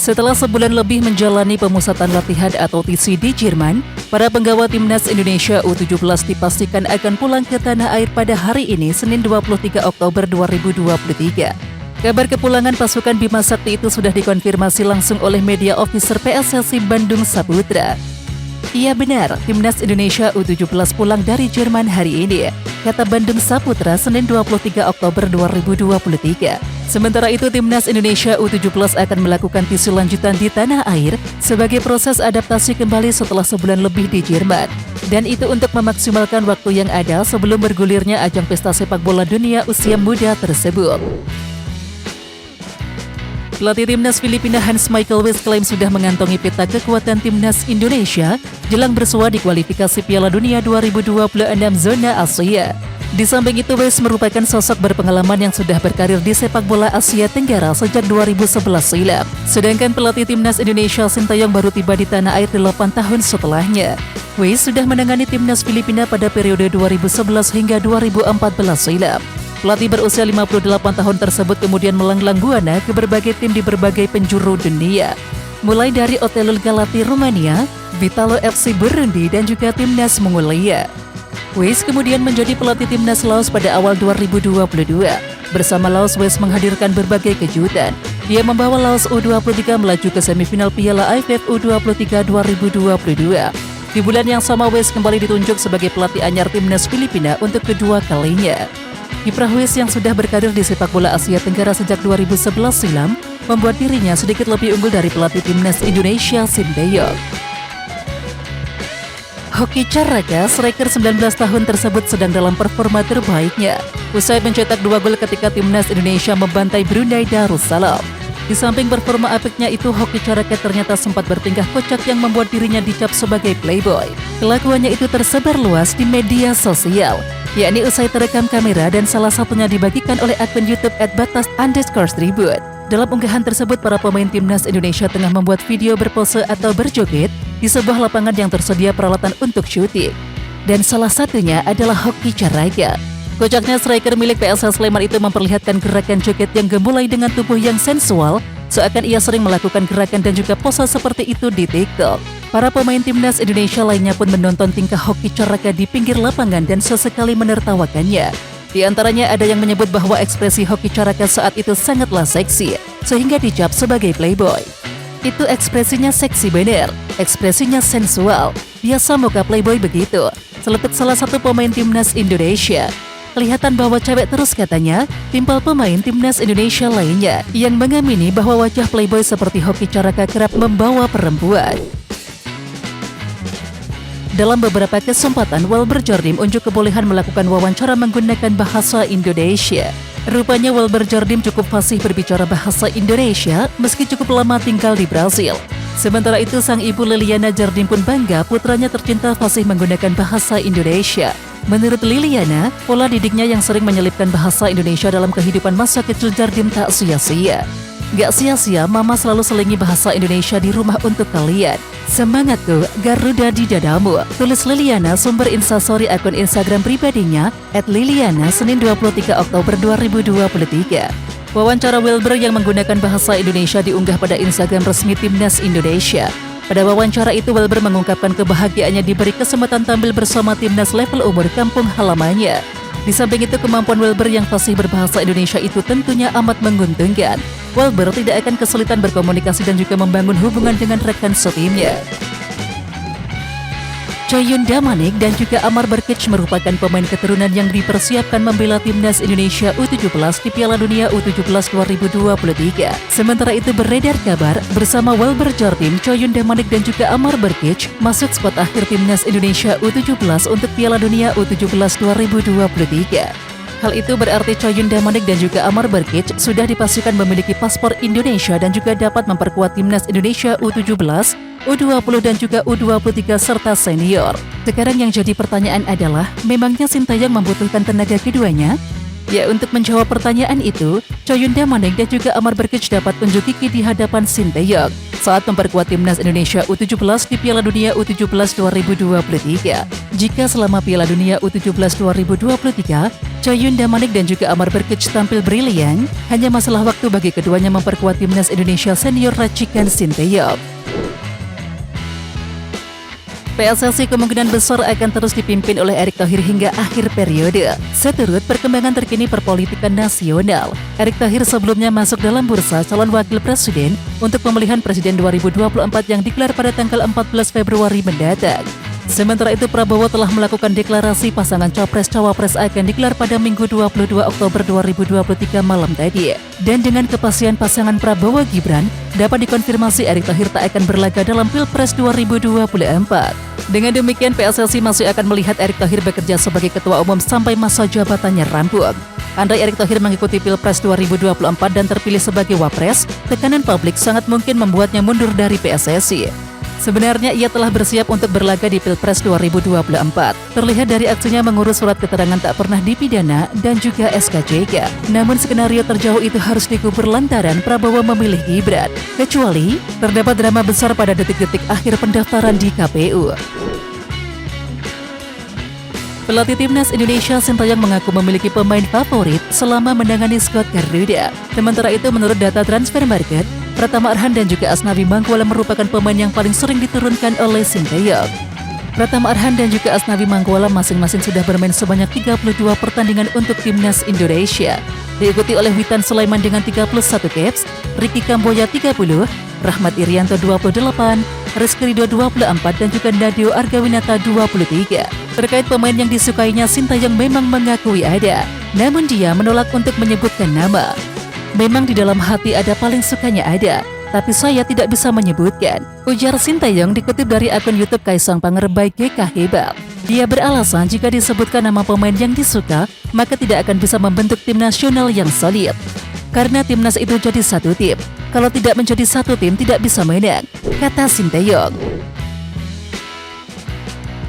Setelah sebulan lebih menjalani pemusatan latihan atau TC di Jerman, para penggawa Timnas Indonesia U17 dipastikan akan pulang ke tanah air pada hari ini, Senin 23 Oktober 2023. Kabar kepulangan pasukan Bima Sakti itu sudah dikonfirmasi langsung oleh media officer PSSI Bandung Saputra. Iya benar, Timnas Indonesia U17 pulang dari Jerman hari ini, kata Bandung Saputra Senin 23 Oktober 2023. Sementara itu, Timnas Indonesia U17 akan melakukan TC lanjutan di tanah air sebagai proses adaptasi kembali setelah sebulan lebih di Jerman. Dan itu untuk memaksimalkan waktu yang ada sebelum bergulirnya ajang pesta sepak bola dunia usia muda tersebut. Pelatih Timnas Filipina Hans Michael Wes klaim sudah mengantongi peta kekuatan Timnas Indonesia jelang bersua di kualifikasi Piala Dunia 2026 zona Asia. Di samping itu, Wes merupakan sosok berpengalaman yang sudah berkarir di sepak bola Asia Tenggara sejak 2011 silam. Sedangkan pelatih Timnas Indonesia Sintayong baru tiba di tanah air 8 tahun setelahnya. Wes sudah menangani Timnas Filipina pada periode 2011 hingga 2014 silam. Pelatih berusia 58 tahun tersebut kemudian melanglang buana ke berbagai tim di berbagai penjuru dunia. Mulai dari Otelul Galati Rumania, Vitalo FC Burundi, dan juga Timnas Mongolia. Wes kemudian menjadi pelatih Timnas Laos pada awal 2022. Bersama Laos, Wes menghadirkan berbagai kejutan. Dia membawa Laos U23 melaju ke semifinal Piala AFF U23 2022. Di bulan yang sama, Wes kembali ditunjuk sebagai pelatih anyar Timnas Filipina untuk kedua kalinya. Kiprah Wes yang sudah berkarir di sepak bola Asia Tenggara sejak 2011 silam membuat dirinya sedikit lebih unggul dari pelatih Timnas Indonesia Sintayong. Hoki Caraka, striker 19 tahun tersebut sedang dalam performa terbaiknya usai mencetak 2 gol ketika Timnas Indonesia membantai Brunei Darussalam. Di samping performa apiknya itu, Hoki Caraka ternyata sempat bertingkah kocak yang membuat dirinya dicap sebagai playboy. Kelakuannya itu tersebar luas di media sosial, yakni usai terekam kamera dan salah satunya dibagikan oleh akun YouTube @batas_tribut. Dalam unggahan tersebut, para pemain Timnas Indonesia tengah membuat video berpose atau berjoget di sebuah lapangan yang tersedia peralatan untuk syuting. Dan salah satunya adalah Hoki Caraka. Kocaknya, striker milik PSS Sleman itu memperlihatkan gerakan joget yang gemulai dengan tubuh yang sensual, seakan ia sering melakukan gerakan dan juga pose seperti itu di TikTok. Para pemain Timnas Indonesia lainnya pun menonton tingkah Hoki Caraka di pinggir lapangan dan sesekali menertawakannya. Di antaranya ada yang menyebut bahwa ekspresi Hoki Caraka saat itu sangatlah seksi, sehingga dicap sebagai playboy. Itu ekspresinya seksi bener, ekspresinya sensual, biasa muka playboy begitu, seletuk salah satu pemain Timnas Indonesia. Kelihatan bahwa cewek terus katanya, timpal pemain Timnas Indonesia lainnya yang mengamini bahwa wajah playboy seperti Hoki Caraka kerap membawa perempuan. Dalam beberapa kesempatan, Welber Jardim unjuk kebolehan melakukan wawancara menggunakan bahasa Indonesia. Rupanya Welber Jardim cukup fasih berbicara bahasa Indonesia meski cukup lama tinggal di Brasil. Sementara itu, sang ibu Liliana Jardim pun bangga putranya tercinta fasih menggunakan bahasa Indonesia. Menurut Liliana, pola didiknya yang sering menyelipkan bahasa Indonesia dalam kehidupan masa kecil Jardim tak sia-sia. Gak sia-sia, mama selalu selingi bahasa Indonesia di rumah untuk kalian. Semangatku, Garuda di dadamu, tulis Liliana, sumber instastory akun Instagram pribadinya @liliana Senin 23 Oktober 2023. Wawancara Welber yang menggunakan bahasa Indonesia diunggah pada Instagram resmi Timnas Indonesia. Pada wawancara itu, Welber mengungkapkan kebahagiaannya diberi kesempatan tampil bersama Timnas level umur kampung halamannya. Di samping itu, kemampuan Welber yang fasih berbahasa Indonesia itu tentunya amat menguntungkan. Welber tidak akan kesulitan berkomunikasi dan juga membangun hubungan dengan rekan setimnya. Choyun Damanik dan juga Amar Berkic merupakan pemain keturunan yang dipersiapkan membela Timnas Indonesia U17 di Piala Dunia U17 2023. Sementara itu, beredar kabar bersama Welber Jardim, Choyun Damanik dan juga Amar Berkic masuk skuad akhir Timnas Indonesia U17 untuk Piala Dunia U17 2023. Hal itu berarti Choyun Damanik dan juga Amar Berkic sudah dipastikan memiliki paspor Indonesia dan juga dapat memperkuat Timnas Indonesia U17, U20 dan juga U23 serta senior. Sekarang yang jadi pertanyaan adalah, memangnya Sintayong membutuhkan tenaga keduanya? Ya, untuk menjawab pertanyaan itu, Choyun Damanik dan juga Amar Berkic dapat unjuk gigi di hadapan Sintayong saat memperkuat Timnas Indonesia U17 di Piala Dunia U17 2023. Jika selama Piala Dunia U17 2023, Chayun Damanik dan juga Amar Berkec tampil brilian, hanya masalah waktu bagi keduanya memperkuat timnas Indonesia senior racikan Sinteyong. PSSI kemungkinan besar akan terus dipimpin oleh Erick Thohir hingga akhir periode. Seturut perkembangan terkini perpolitikan nasional, Erick Thohir sebelumnya masuk dalam bursa calon wakil presiden untuk pemilihan presiden 2024 yang digelar pada tanggal 14 Februari mendatang. Sementara itu Prabowo telah melakukan deklarasi pasangan Capres-Cawapres akan digelar pada Minggu 22 Oktober 2023 malam tadi. Dan dengan kepastian pasangan Prabowo-Gibran, dapat dikonfirmasi Erick Thohir tak akan berlaga dalam Pilpres 2024. Dengan demikian PSSI masih akan melihat Erick Thohir bekerja sebagai ketua umum sampai masa jabatannya rampung. Andai Erick Thohir mengikuti Pilpres 2024 dan terpilih sebagai Wapres, tekanan publik sangat mungkin membuatnya mundur dari PSSI. Sebenarnya ia telah bersiap untuk berlaga di Pilpres 2024. Terlihat dari aksinya mengurus surat keterangan tak pernah dipidana dan juga SKCK. Namun skenario terjauh itu harus dikubur lantaran Prabowo memilih Gibran. Kecuali terdapat drama besar pada detik-detik akhir pendaftaran di KPU. Pelatih timnas Indonesia Sinteyong mengaku memiliki pemain favorit selama menangani skuad Garuda. Sementara itu menurut data transfer market, Pratama Arhan dan juga Asnawi Mangkualam merupakan pemain yang paling sering diturunkan oleh Sinteyong. Pratama Arhan dan juga Asnawi Mangkualam masing-masing sudah bermain sebanyak 32 pertandingan untuk timnas Indonesia. Diikuti oleh Witan Sulaiman dengan 31 caps, Ricky Kamboja 30, Rahmat Irianto 28, Rizky Ridho 24 dan juga Nadio Argawinata 23. Terkait pemain yang disukainya, Sinteyong memang mengakui ada, namun dia menolak untuk menyebutkan nama. Memang di dalam hati ada paling sukanya ada, tapi saya tidak bisa menyebutkan, ujar Sinteyong dikutip dari akun YouTube Kaisang Pangarep GK Hebat. Dia beralasan jika disebutkan nama pemain yang disuka, maka tidak akan bisa membentuk tim nasional yang solid. Karena timnas itu jadi satu tim, kalau tidak menjadi satu tim tidak bisa menang, kata Sinteyong.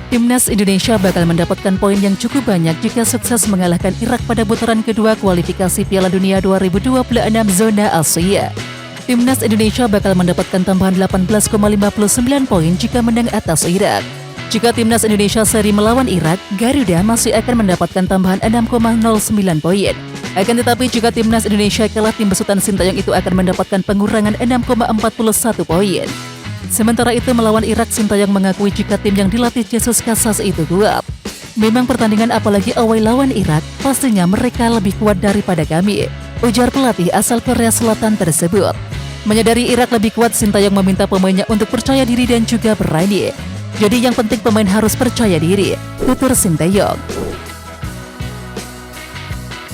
Timnas Indonesia bakal mendapatkan poin yang cukup banyak jika sukses mengalahkan Irak pada putaran kedua kualifikasi Piala Dunia 2026 zona Asia. Timnas Indonesia bakal mendapatkan tambahan 18,59 poin jika menang atas Irak. Jika timnas Indonesia seri melawan Irak, Garuda masih akan mendapatkan tambahan 6,09 poin. Akan tetapi jika timnas Indonesia kalah, tim besutan Sinteyong itu akan mendapatkan pengurangan 6,41 poin. Sementara itu melawan Irak, Sinteyong mengakui jika tim yang dilatih Jesus Casas itu kuat. Memang pertandingan apalagi away lawan Irak, pastinya mereka lebih kuat daripada kami, ujar pelatih asal Korea Selatan tersebut. Menyadari Irak lebih kuat, Sinteyong meminta pemainnya untuk percaya diri dan juga berani. Jadi yang penting pemain harus percaya diri, tutur Sinteyong.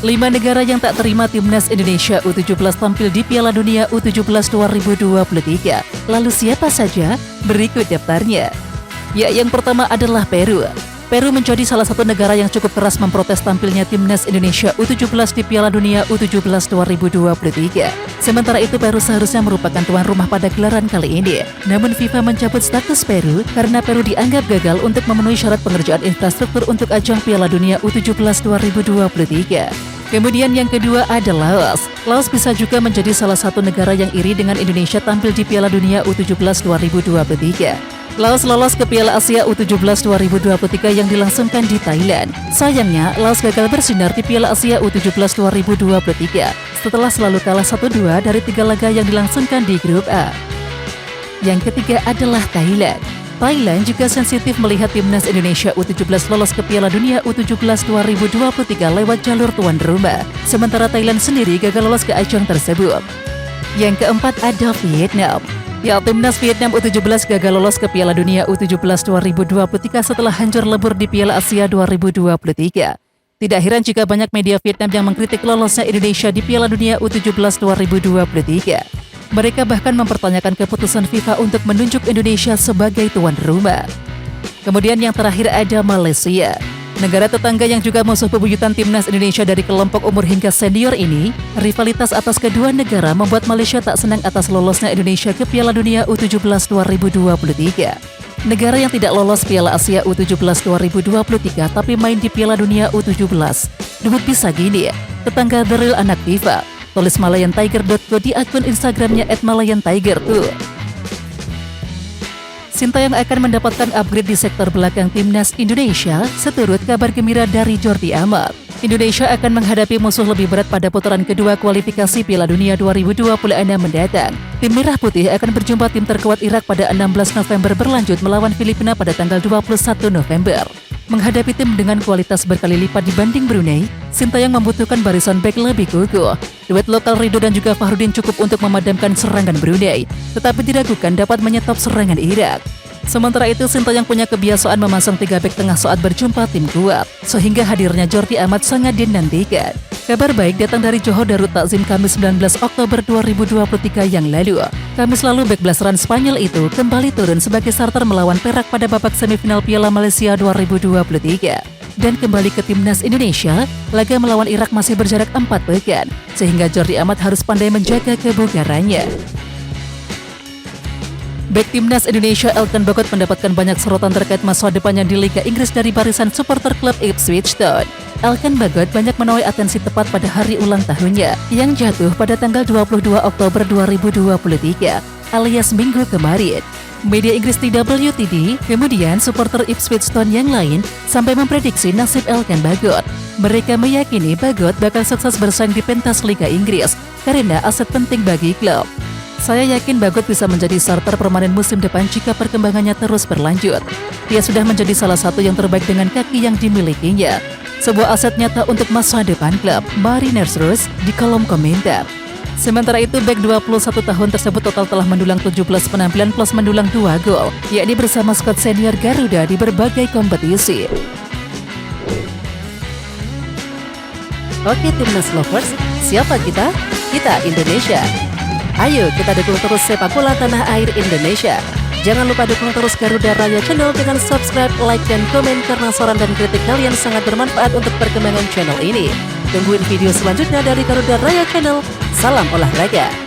5 negara yang tak terima timnas Indonesia U17 tampil di Piala Dunia U17 2023. Lalu siapa saja? Berikut daftarnya. Ya, yang pertama adalah Peru. Peru menjadi salah satu negara yang cukup keras memprotes tampilnya timnas Indonesia U17 di Piala Dunia U17 2023. Sementara itu Peru seharusnya merupakan tuan rumah pada gelaran kali ini. Namun FIFA mencabut status Peru karena Peru dianggap gagal untuk memenuhi syarat pengerjaan infrastruktur untuk ajang Piala Dunia U17 2023. Kemudian yang kedua adalah Laos. Laos bisa juga menjadi salah satu negara yang iri dengan Indonesia tampil di Piala Dunia U17 2023. Laos lolos ke Piala Asia U17 2023 yang dilangsungkan di Thailand. Sayangnya, Laos gagal bersinar di Piala Asia U17 2023 setelah selalu kalah 1-2 dari 3 laga yang dilangsungkan di grup A. Yang ketiga adalah Thailand. Thailand juga sensitif melihat timnas Indonesia U17 lolos ke Piala Dunia U17 2023 lewat jalur tuan rumah. Sementara Thailand sendiri gagal lolos ke ajang tersebut. Yang keempat ada Vietnam. Ya, timnas Vietnam U17 gagal lolos ke Piala Dunia U17 2023 setelah hancur lebur di Piala Asia 2023. Tidak heran jika banyak media Vietnam yang mengkritik lolosnya Indonesia di Piala Dunia U17 2023. Mereka bahkan mempertanyakan keputusan FIFA untuk menunjuk Indonesia sebagai tuan rumah. Kemudian yang terakhir ada Malaysia. Negara tetangga yang juga musuh bebuyutan timnas Indonesia dari kelompok umur hingga senior ini, rivalitas atas kedua negara membuat Malaysia tak senang atas lolosnya Indonesia ke Piala Dunia U17 2023. Negara yang tidak lolos Piala Asia U17 2023 tapi main di Piala Dunia U17. Debut bisa gini ya, tetangga The Real anak FIFA. Tulis MalayanTiger.co di akun Instagramnya @MalayanTiger tuh. Sintayong akan mendapatkan upgrade di sektor belakang timnas Indonesia seturut kabar gembira dari Jordi Amat. Indonesia akan menghadapi musuh lebih berat pada putaran kedua kualifikasi Piala Dunia 2026 mendatang. Tim Merah Putih akan berjumpa tim terkuat Irak pada 16 November berlanjut melawan Filipina pada tanggal 21 November. Menghadapi tim dengan kualitas berkali lipat dibanding Brunei, Sintayong membutuhkan barisan bek lebih kokoh. Duet lokal Ridho dan juga Fahrudin cukup untuk memadamkan serangan Brunei, tetapi diragukan dapat menyetop serangan Irak. Sementara itu, Sintayong punya kebiasaan memasang 3 bek tengah saat berjumpa tim kuat, sehingga hadirnya Jordi Amat sangat dinantikan. Kabar baik datang dari Johor Darut Takzim Kamis 19 Oktober 2023 yang lalu. Kamis lalu bek blasteran Spanyol itu kembali turun sebagai starter melawan Perak pada babak semifinal Piala Malaysia 2023. Dan kembali ke timnas Indonesia, laga melawan Irak masih berjarak 4 pekan, sehingga Jordi Amat harus pandai menjaga kebugarannya. Bek timnas Indonesia Elkan Bagot mendapatkan banyak sorotan terkait masa depannya di Liga Inggris dari barisan supporter klub Ipswich Town. Elkan Bagot banyak menuai atensi tepat pada hari ulang tahunnya yang jatuh pada tanggal 22 Oktober 2023 alias minggu kemarin. Media Inggris TWTD, kemudian supporter Ipswich Town yang lain sampai memprediksi nasib Elkan Bagot. Mereka meyakini Bagot bakal sukses bersaing di pentas Liga Inggris karena aset penting bagi klub. Saya yakin Bagot bisa menjadi starter permanen musim depan jika perkembangannya terus berlanjut. Dia sudah menjadi salah satu yang terbaik dengan kaki yang dimilikinya. Sebuah aset nyata untuk masa depan klub, Mariners Rus di kolom komentar. Sementara itu, bek 21 tahun tersebut total telah mendulang 17 penampilan plus mendulang 2 gol, yakni bersama skuad senior Garuda di berbagai kompetisi. Oke Timnas Lovers, siapa kita? Kita Indonesia. Ayo kita dukung terus sepak bola tanah air Indonesia. Jangan lupa dukung terus Garuda Raya Channel dengan subscribe, like, dan komen karena saran dan kritik kalian sangat bermanfaat untuk perkembangan channel ini. Tungguin video selanjutnya dari Garuda Raya Channel. Salam olahraga.